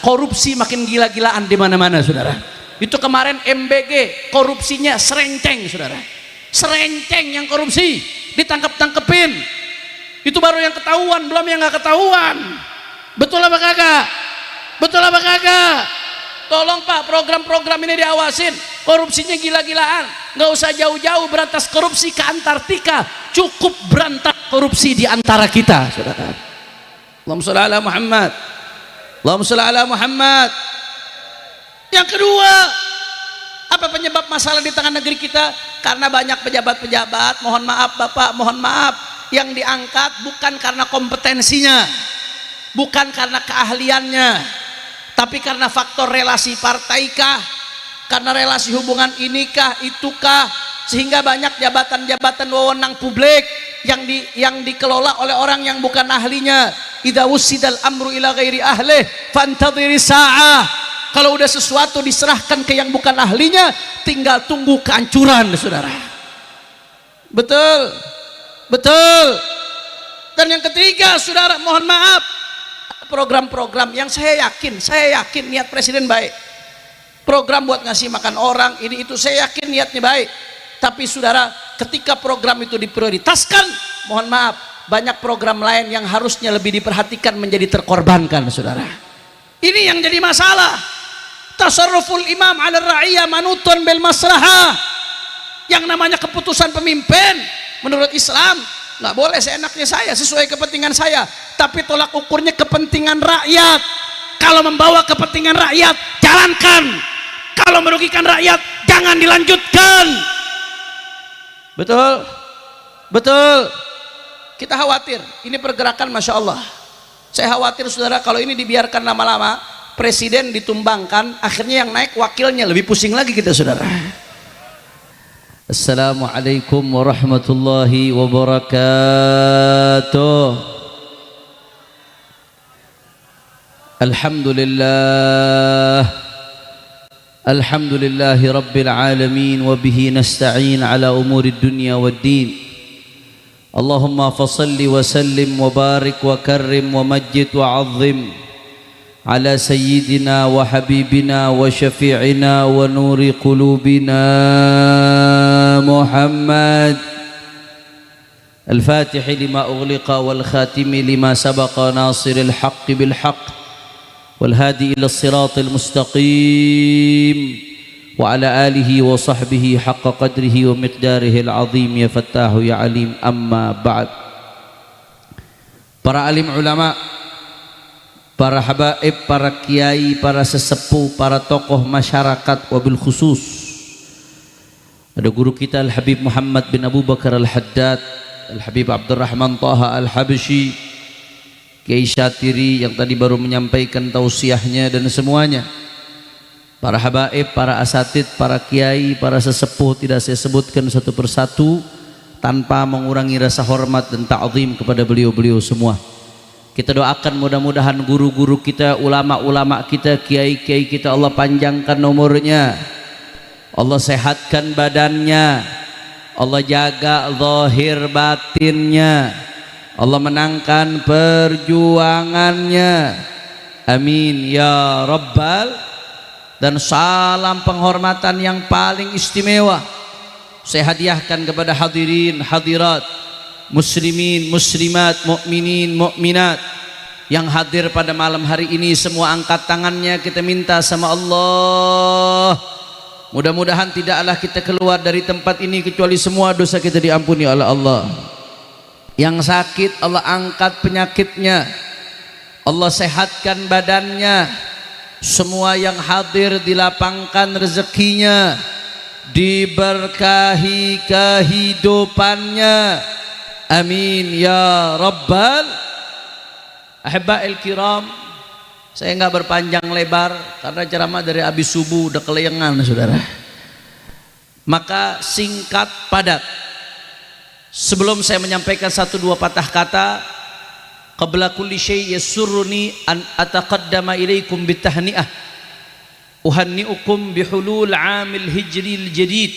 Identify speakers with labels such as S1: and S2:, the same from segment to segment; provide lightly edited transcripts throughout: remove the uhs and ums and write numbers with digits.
S1: korupsi makin gila-gilaan di mana-mana, saudara. Itu kemarin MBG korupsinya serenceng, saudara. Serenceng yang korupsi ditangkap-tangkepin. Itu baru yang ketahuan, belum yang nggak ketahuan. Betul apa kagak? Betul apa kagak? Tolong Pak, program-program ini diawasin. Korupsinya gila-gilaan. Nggak usah jauh-jauh berantas korupsi ke Antartika. Cukup berantas korupsi di antara kita, saudara. Allahumma sholli ala Muhammad. Allahumma sholli ala Muhammad. Yang kedua, apa penyebab masalah di tengah negeri kita? Karena banyak pejabat-pejabat, mohon maaf Bapak, mohon maaf, yang diangkat bukan karena kompetensinya, bukan karena keahliannya, tapi karena faktor relasi partaikah, karena relasi hubungan inikah, itukah, sehingga banyak jabatan-jabatan wewenang publik yang dikelola oleh orang yang bukan ahlinya. Idza wusidal amru ila ghairi ahlih fantadhiri sa'ah. Kalau udah sesuatu diserahkan ke yang bukan ahlinya, tinggal tunggu kehancuran, saudara. Betul, betul. Dan yang ketiga, saudara, mohon maaf, program-program yang saya yakin niat presiden baik. Program buat ngasih makan orang, ini itu saya yakin niatnya baik. Tapi saudara, ketika program itu diprioritaskan, mohon maaf, banyak program lain yang harusnya lebih diperhatikan menjadi terkorbankan, saudara. Ini yang jadi masalah. Tasarruful imam ala ra'iyah manutun bil maslahah. Yang namanya keputusan pemimpin menurut Islam nggak boleh seenaknya saya, sesuai kepentingan saya, tapi tolak ukurnya kepentingan rakyat. Kalau membawa kepentingan rakyat, jalankan. Kalau merugikan rakyat, jangan dilanjutkan. Betul, betul. Kita khawatir, ini pergerakan Masya Allah. Saya khawatir saudara, kalau ini dibiarkan lama-lama, presiden ditumbangkan, akhirnya yang naik wakilnya, lebih pusing lagi kita, saudara. Assalamualaikum warahmatullahi wabarakatuh. Alhamdulillah, alhamdulillahi rabbil alamin, wa bihi nasta'in ala umuri dunya wad din. Allahumma fasalli wa sallim wa barik wa karrim wa majid wa azim ala sayyidina wa habibina wa syafi'ina wa nuri qulubina Muhammad al-fatihi lima ughliqa wal khatimi lima sabaqa nasiril haqqi bil haqq wal hadi ila siratil mustaqim wa ala alihi wa sahbihi haqqa qadrihi wa miqdarihi al-azim. Ya fattahu ya alim, amma ba'd. Para alim ulama, para habaib, para kiai, para sesepuh, para tokoh masyarakat, wabil khusus ada guru kita Al-Habib Muhammad bin Abu Bakar Al-Haddad, Al-Habib Abdurrahman Taha Al-Habsyi, Kiai Syatiri yang tadi baru menyampaikan tausiahnya, dan semuanya, para habaib, para asatid, para kiai, para sesepuh, tidak saya sebutkan satu persatu tanpa mengurangi rasa hormat dan ta'zim kepada beliau-beliau semua. Kita doakan mudah-mudahan guru-guru kita, ulama-ulama kita, kiai-kiai kita, Allah panjangkan umurnya, Allah sehatkan badannya, Allah jaga zahir batinnya, Allah menangkan perjuangannya. Amin ya rabbal. Dan salam penghormatan yang paling istimewa saya hadiahkan kepada hadirin hadirat, muslimin muslimat, mukminin mukminat yang hadir pada malam hari ini. Semua angkat tangannya, kita minta sama Allah, mudah-mudahan tidaklah kita keluar dari tempat ini kecuali semua dosa kita diampuni oleh Allah. Yang sakit Allah angkat penyakitnya, Allah sehatkan badannya. Semua yang hadir dilapangkan rezekinya, diberkahi kehidupannya. Amin ya rabbal. Ahibba'il kiram, saya nggak berpanjang lebar karena ceramah dari habis subuh udah kelayangan, saudara. Maka singkat padat. Sebelum saya menyampaikan satu dua patah kata, qabla kulli syai' yasurruni an ataqaddama ilaikum bitahni'ah uhanni'ukum bihulul 'amil hijril jadid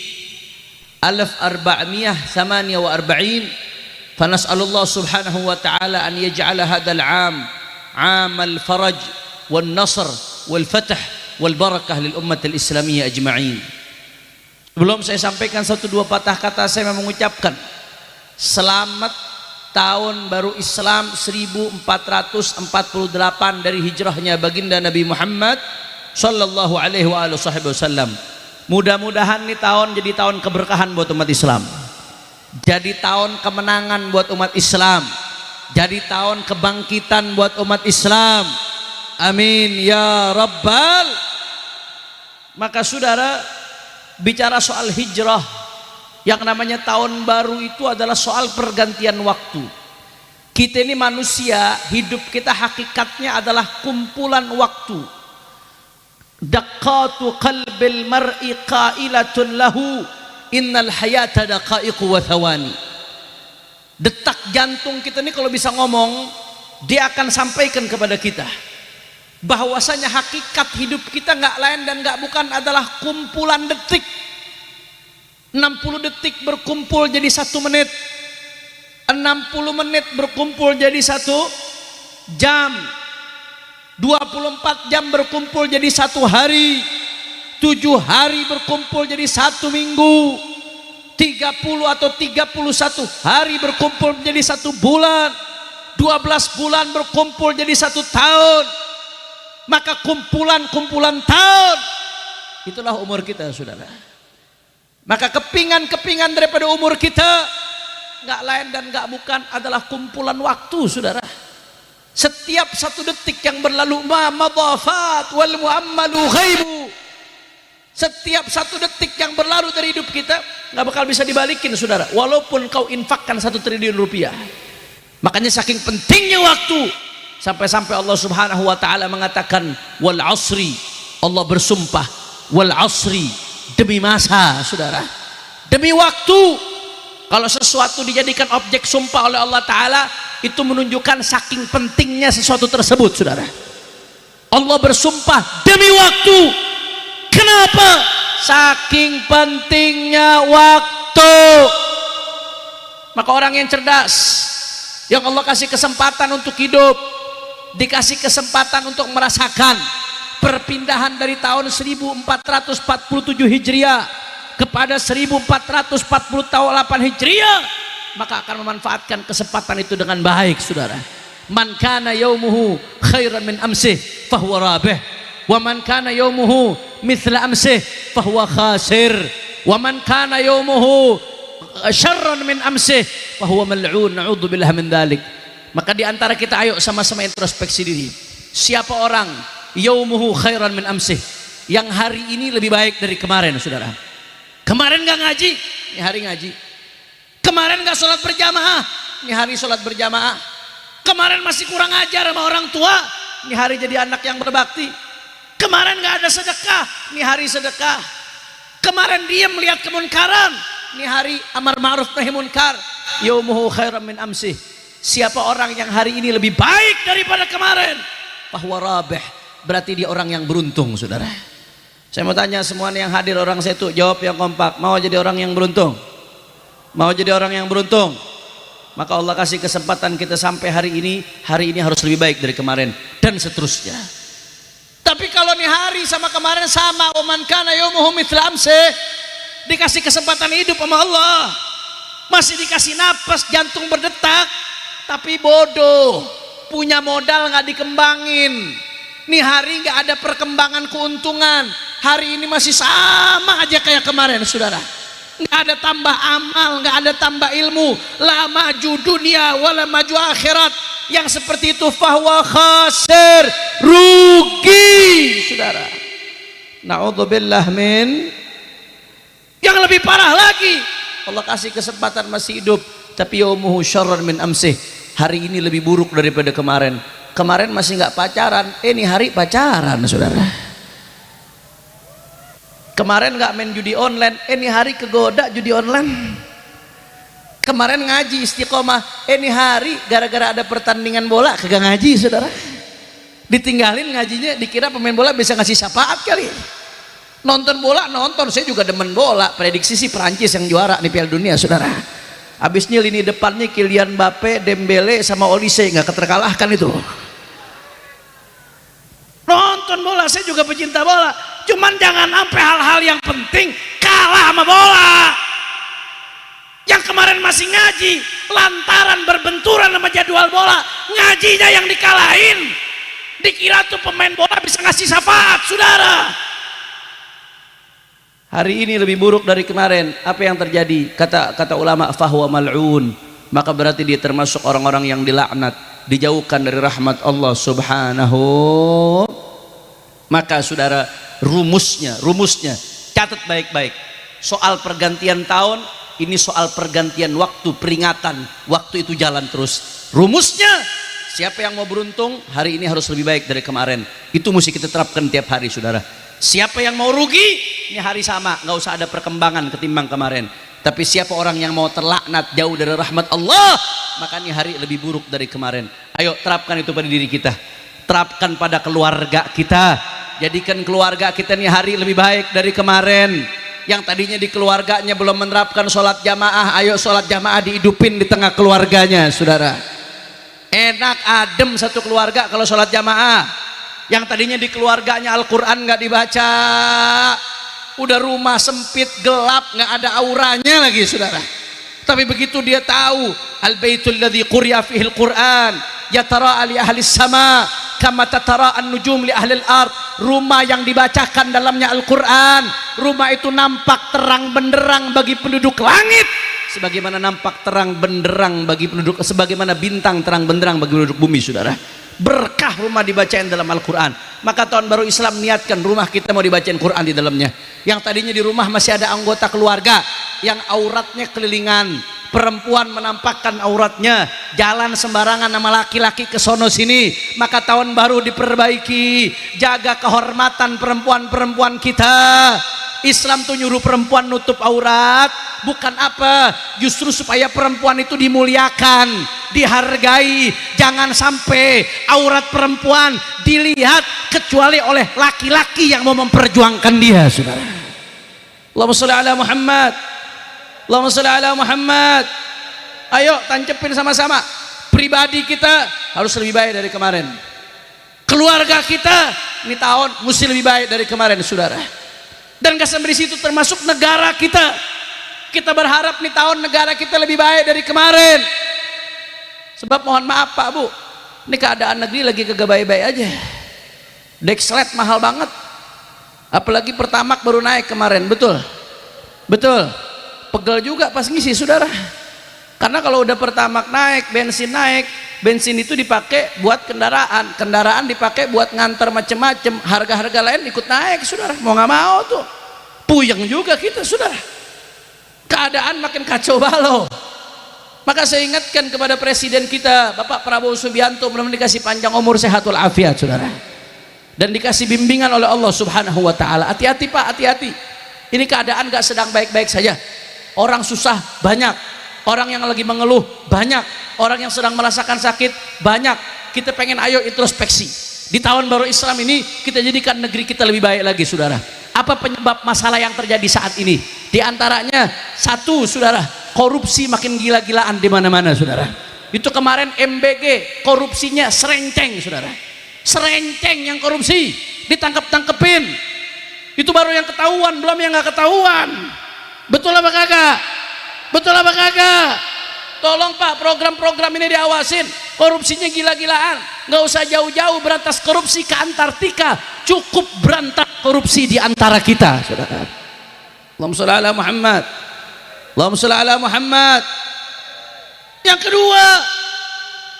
S1: 1448. Fanas'alullah subhanahu wa ta'ala an yaj'ala hadzal 'am 'amal faraj wan nasr wal fath wal barakah lil ummat al islamiyah ajma'in. Belum saya sampaikan satu dua patah kata, saya mengucapkan selamat tahun baru Islam 1448 dari hijrahnya baginda Nabi Muhammad sallallahu alaihi wasallam. Mudah-mudahan nih tahun jadi tahun keberkahan buat umat Islam, jadi tahun kemenangan buat umat Islam, jadi tahun kebangkitan buat umat Islam. Amin ya rabbal. Maka saudara, bicara soal hijrah, yang namanya tahun baru itu adalah soal pergantian waktu. Kita ini manusia, hidup kita hakikatnya adalah kumpulan waktu. Daqatu qalbil mar'i qailatun lahu innal hayata daqaiqu wa thawani. Detak jantung kita ini kalau bisa ngomong, dia akan sampaikan kepada kita bahwasanya hakikat hidup kita nggak lain dan nggak bukan adalah kumpulan detik. 60 detik berkumpul jadi 1 menit, 60 menit berkumpul jadi 1 jam, 24 jam berkumpul jadi 1 hari, 7 hari berkumpul jadi 1 minggu, 30 atau 31 hari berkumpul menjadi 1 bulan, 12 bulan berkumpul jadi 1 tahun. Maka kumpulan-kumpulan tahun itulah umur kita, saudara. Maka kepingan-kepingan daripada umur kita nggak lain dan nggak bukan adalah kumpulan waktu, saudara. Setiap 1 detik yang berlalu ma madafat wal muammalu ghaibu. Setiap 1 detik yang berlalu dari hidup kita nggak bakal bisa dibalikin, saudara, walaupun kau infakkan 1 triliun rupiah. Makanya saking pentingnya waktu, sampai-sampai Allah subhanahu wa ta'ala mengatakan wal asri, Allah bersumpah wal asri, demi masa, saudara, demi waktu. Kalau sesuatu dijadikan objek sumpah oleh Allah ta'ala, itu menunjukkan saking pentingnya sesuatu tersebut, saudara. Allah bersumpah demi waktu. Kenapa? Saking pentingnya waktu. Maka orang yang cerdas, yang Allah kasih kesempatan untuk hidup, dikasih kesempatan untuk merasakan perpindahan dari tahun 1447 Hijriah kepada 1448 Hijriah, maka akan memanfaatkan kesempatan itu dengan baik, saudara. Man kana yaumuhu khairan min amsih fahuwa rabih, wa man kana yaumuhu mithla amsih fahuwa khasir, wa man kana yaumuhu syarran min amsih fahuwa mal'un. Na'udzubillah min dzalik. Maka di antara kita ayo sama-sama introspeksi diri. Siapa orang yaumuhu khairan min amsih, yang hari ini lebih baik dari kemarin, saudara. Kemarin gak ngaji, ini hari ngaji. Kemarin gak sholat berjamaah, ini hari sholat berjamaah. Kemarin masih kurang ajar sama orang tua, ini hari jadi anak yang berbakti. Kemarin gak ada sedekah, ini hari sedekah. Kemarin diam melihat kemunkaran, ini hari amar ma'ruf nahi munkar. Yaumuhu khairan min amsih. Siapa orang yang hari ini lebih baik daripada kemarin, fahuwa rabih, berarti dia orang yang beruntung, saudara. Saya mau tanya semua yang hadir, orang saya tuh jawab yang kompak. Mau jadi orang yang beruntung? Mau jadi orang yang beruntung? Maka Allah kasih kesempatan kita sampai hari ini harus lebih baik dari kemarin, dan seterusnya. Tapi kalau nih hari sama kemarin sama, oman kana yaumuhu mithla amsih, dikasih kesempatan hidup sama Allah, masih dikasih napas, jantung berdetak, tapi bodoh, punya modal nggak dikembangin. Nih hari nggak ada perkembangan keuntungan, hari ini masih sama aja kayak kemarin, saudara. Nggak ada tambah amal, nggak ada tambah ilmu. La maju dunia wala maju akhirat. Yang seperti itu fahuwa khasir, rugi, saudara. Na'udzubillah min. Yang lebih parah lagi, Allah kasih kesempatan masih hidup, tapi yaumuhu syarran min amsih, hari ini lebih buruk daripada kemarin. Kemarin masih nggak pacaran, ini hari pacaran, saudara. Kemarin nggak main judi online, ini hari kegoda judi online. Kemarin ngaji istiqomah, ini hari gara-gara ada pertandingan bola kagak ngaji, saudara. Ditinggalin ngajinya, dikira pemain bola bisa ngasih syafaat kali. Nonton bola, nonton, saya juga demen bola. Prediksi sih Perancis yang juara di Piala Dunia, saudara. Habisnya lini depannya Kylian Mbappe, Dembele sama Olise, nggak keterkalahkan itu. Nonton nonton bola, saya juga pecinta bola. Cuman jangan sampai hal-hal yang penting kalah sama bola. Yang kemarin masih ngaji, lantaran berbenturan sama jadwal bola, ngajinya yang dikalahin. Dikira tuh pemain bola bisa ngasih syafaat, saudara. Hari ini lebih buruk dari kemarin. Apa yang terjadi? Kata ulama, fahuwa mal'un. Maka berarti dia termasuk orang-orang yang dilaknat, dijauhkan dari rahmat Allah subhanahu. Maka saudara, rumusnya catat baik-baik. Soal pergantian tahun, ini soal pergantian waktu, peringatan. Waktu itu jalan terus. Rumusnya, siapa yang mau beruntung, hari ini harus lebih baik dari kemarin. Itu mesti kita terapkan tiap hari, saudara. Siapa yang mau rugi, ini hari sama, nggak usah ada perkembangan ketimbang kemarin. Tapi siapa orang yang mau terlaknat jauh dari rahmat Allah, maka ini hari lebih buruk dari kemarin. Ayo terapkan itu pada diri kita, terapkan pada keluarga kita. Jadikan keluarga kita ini hari lebih baik dari kemarin. Yang tadinya di keluarganya belum menerapkan sholat jamaah, ayo sholat jamaah dihidupin di tengah keluarganya, saudara. Enak adem satu keluarga kalau sholat jamaah. Yang tadinya di keluarganya Al-Quran nggak dibaca, udah rumah sempit gelap nggak ada auranya lagi, saudara. Tapi begitu dia tahu al-baitul ladzi quriya fihil Quran yatara li ahli sama kama tatara an-nujum li ahli al-ard. Rumah yang dibacakan dalamnya Al-Quran, rumah itu nampak terang benderang bagi penduduk langit, sebagaimana nampak terang benderang bagi penduduk, sebagaimana bintang terang benderang bagi penduduk bumi, saudara. Berkah rumah dibacain dalam Al-Quran. Maka tahun baru Islam niatkan rumah kita mau dibacain Quran di dalamnya. Yang tadinya di rumah masih ada anggota keluarga yang auratnya kelilingan, perempuan menampakkan auratnya, jalan sembarangan sama laki-laki ke sono sini, maka tahun baru diperbaiki. Jaga kehormatan perempuan-perempuan kita. Islam tuh nyuruh perempuan nutup aurat, bukan apa, justru supaya perempuan itu dimuliakan, dihargai. Jangan sampai aurat perempuan dilihat kecuali oleh laki-laki yang mau memperjuangkan dia, saudara. Allahumma sholli ala Muhammad, Allahumma sholli ala Muhammad. Ayo tancepin sama-sama. Pribadi kita harus lebih baik dari kemarin. Keluarga kita ini tahun mesti lebih baik dari kemarin, saudara. Dan gak sampai di situ, termasuk negara kita. Kita berharap nih tahun negara kita lebih baik dari kemarin. Sebab mohon maaf Pak Bu, ini keadaan negeri lagi kagak baik-baik aja. Dexlet mahal banget. Apalagi Pertamax baru naik kemarin, betul? Betul. Pegel juga pas ngisi, saudara. Karena kalau udah Pertamax naik, bensin itu dipakai buat kendaraan dipakai buat ngantar macem-macem, harga-harga lain ikut naik, saudara. Mau nggak mau tuh, puyeng juga kita, saudara. Keadaan makin kacau balau. Maka saya ingatkan kepada presiden kita, Bapak Prabowo Subianto, mudah-mudahan dikasih panjang umur, sehat walafiat, saudara, dan dikasih bimbingan oleh Allah Subhanahu Wa Taala. Hati-hati Pak, hati-hati. Ini keadaan nggak sedang baik-baik saja. Orang susah banyak, orang yang lagi mengeluh banyak, orang yang sedang merasakan sakit banyak. Kita pengen ayo introspeksi di tahun baru Islam ini, kita jadikan negeri kita lebih baik lagi, saudara. Apa penyebab masalah yang terjadi saat ini? Di antaranya satu, saudara, korupsi makin gila-gilaan di mana-mana, saudara. Itu kemarin MBG korupsinya serenceng, saudara. Serenceng yang korupsi ditangkap-tangkepin. Itu baru yang ketahuan, belum yang nggak ketahuan. Betul apa kagak? Betul apa kagak? Tolong Pak, program-program ini diawasin. Korupsinya gila-gilaan. Nggak usah jauh-jauh berantas korupsi ke Antartika, cukup berantas korupsi di antara kita, saudara. Allahumma sholli ala Muhammad, Allahumma sholli ala Muhammad. Yang kedua,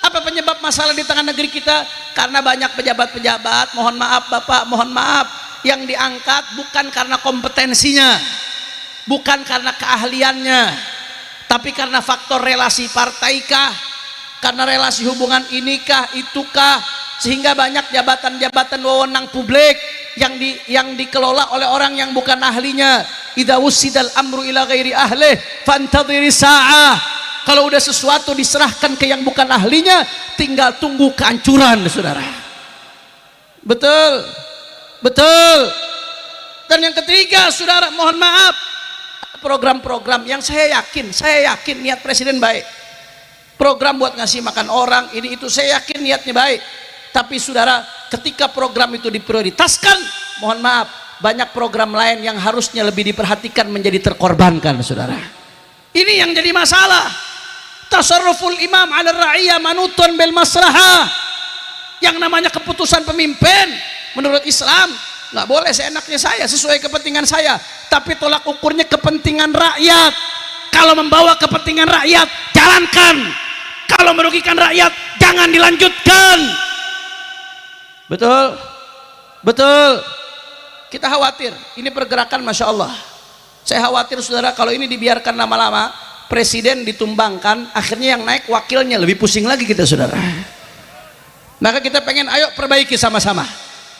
S1: apa penyebab masalah di tengah negeri kita? Karena banyak pejabat-pejabat, mohon maaf Bapak, mohon maaf, yang diangkat bukan karena kompetensinya, bukan karena keahliannya, tapi karena faktor relasi partaikah, karena relasi hubungan inikah, itukah, sehingga banyak jabatan-jabatan wewenang publik yang dikelola oleh orang yang bukan ahlinya. Idza wusidal amru ila ghairi ahlih fantadhiri sa'ah. Kalau udah sesuatu diserahkan ke yang bukan ahlinya, tinggal tunggu kehancuran, saudara. Betul, betul. Dan yang ketiga, saudara, mohon maaf, program-program yang saya yakin niat presiden baik. Program buat ngasih makan orang, ini itu saya yakin niatnya baik. Tapi saudara, ketika program itu diprioritaskan, mohon maaf, banyak program lain yang harusnya lebih diperhatikan menjadi terkorbankan, saudara. Ini yang jadi masalah. Tasarruful imam ala ra'iyah manutun bil maslahah. Yang namanya keputusan pemimpin menurut Islam nggak boleh seenaknya saya, sesuai kepentingan saya, tapi tolak ukurnya kepentingan rakyat. Kalau membawa kepentingan rakyat, jalankan. Kalau merugikan rakyat, jangan dilanjutkan. Betul? Betul. Kita khawatir, ini pergerakan Masya Allah. Saya khawatir saudara, kalau ini dibiarkan lama-lama, presiden ditumbangkan, akhirnya yang naik wakilnya, lebih pusing lagi kita saudara. Maka kita pengen ayo perbaiki sama-sama.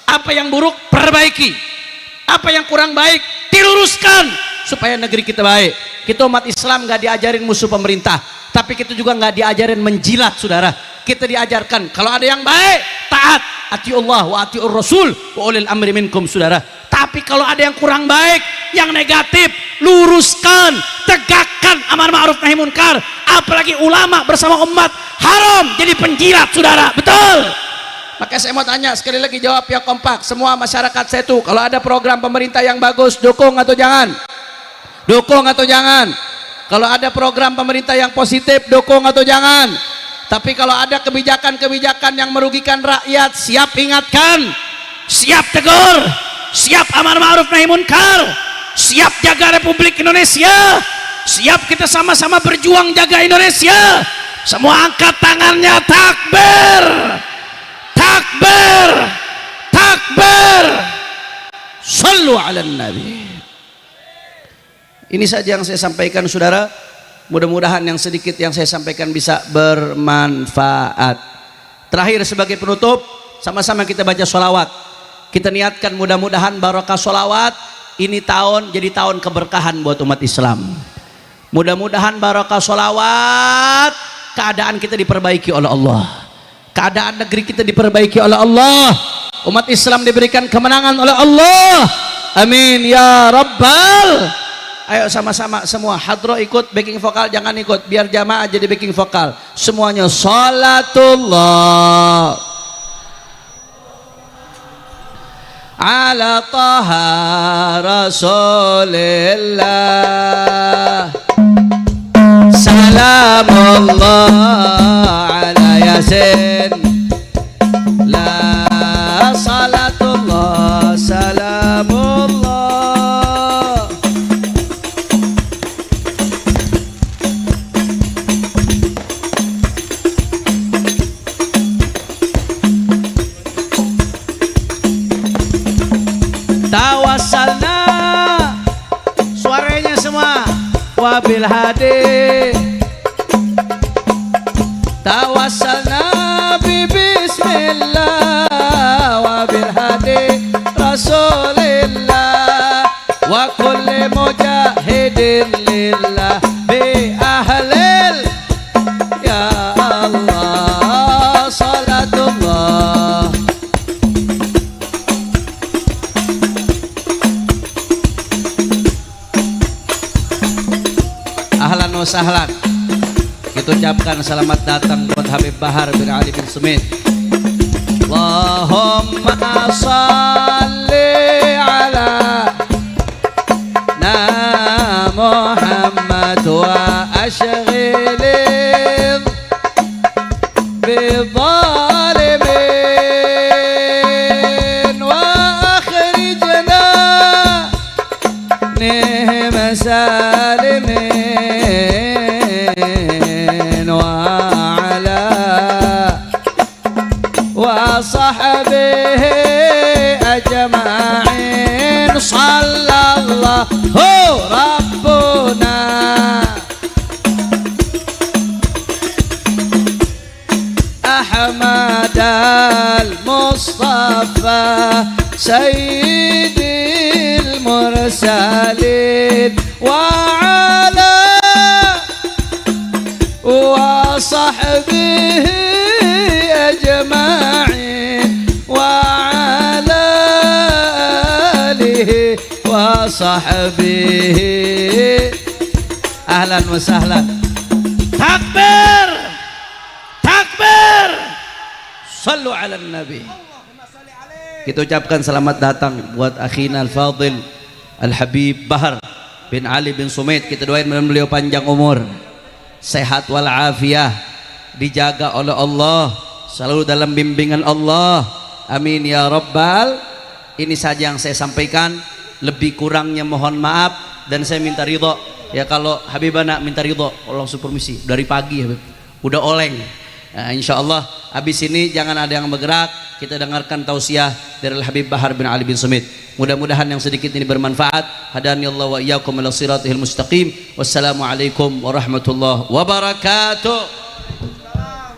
S1: Apa yang buruk, perbaiki. Apa yang kurang baik, diluruskan supaya negeri kita baik. Kita umat Islam nggak diajarin musuh pemerintah, tapi kita juga nggak diajarin menjilat saudara. Kita diajarkan kalau ada yang baik, taat, atiullah wa atiur rasul wa ulil amri minkum saudara. Tapi kalau ada yang kurang baik, yang negatif, luruskan, tegakkan amar ma'ruf nahi munkar. Apalagi ulama bersama umat, haram jadi penjilat saudara. Betul? Maka saya mau tanya sekali lagi, jawab yang kompak semua masyarakat saya tuh, kalau ada program pemerintah yang bagus, dukung atau jangan? Dukung atau jangan? Kalau ada program pemerintah yang positif, dukung atau jangan? Tapi kalau ada kebijakan-kebijakan yang merugikan rakyat, siap ingatkan, siap tegur, siap amar ma'ruf nahi munkar, siap jaga Republik Indonesia, siap kita sama-sama berjuang jaga Indonesia. Semua angkat tangannya, takbir, takbir, takbir, sallu ala nabi. Ini saja yang saya sampaikan saudara. Mudah-mudahan yang sedikit yang saya sampaikan bisa bermanfaat. Terakhir sebagai penutup, sama-sama kita baca sholawat. Kita niatkan mudah-mudahan barokah sholawat ini tahun jadi tahun keberkahan buat umat Islam. Mudah-mudahan barokah sholawat keadaan kita diperbaiki oleh Allah, keadaan negeri kita diperbaiki oleh Allah, umat Islam diberikan kemenangan oleh Allah. Amin ya rabbal. Ayo sama-sama semua hadro ikut backing vokal, jangan ikut, biar jamaah jadi backing vokal semuanya. Salatullah ala taha rasulillah, salamullah ala yasin, la salatullah salamullah. Tawassalna, suaranya semua, wabil hadi. Tawassalna bi bismillah wabil hadi rasulillah wa kulli mujahidin lillah bi ahlil ya Allah salatullah. Ahlan wa sahlan, kita ucapkan selamat datang buat Habib Bahar bin Ali bin Sumit. Allahumma salli ala na Muhammad wa ashghilin bi zalimin wa akhrijna nihim salimin وصحبه أجمعين صلى الله ربنا أحمد المصطفى سيد المرسلين وعلى وصحبه أجمعين وعلى آله وصحبه. أهلا وسهلا. Takbir, takbir, Sallu ala nabi. Kita ucapkan selamat datang buat akhina al-fadil Al-Habib Bahar bin Ali bin Sumait. Kita doain beliau panjang umur, sehat walafiat, dijaga oleh Allah, selalu dalam bimbingan Allah. Amin ya rabbal. Ini saja yang saya sampaikan, lebih kurangnya mohon maaf dan saya minta ridho. Ya kalau Habibana minta ridho, langsung permisi dari pagi Habib, udah oleng. Nah, insya Allah habis ini jangan ada yang bergerak, kita dengarkan tausiah dari Al-Habib Bahar bin Ali bin Sumait. Mudah-mudahan yang sedikit ini bermanfaat. Hadani Allah wa iyyakum ila siratil mustaqim. Wassalamualaikum warahmatullahi wabarakatuh.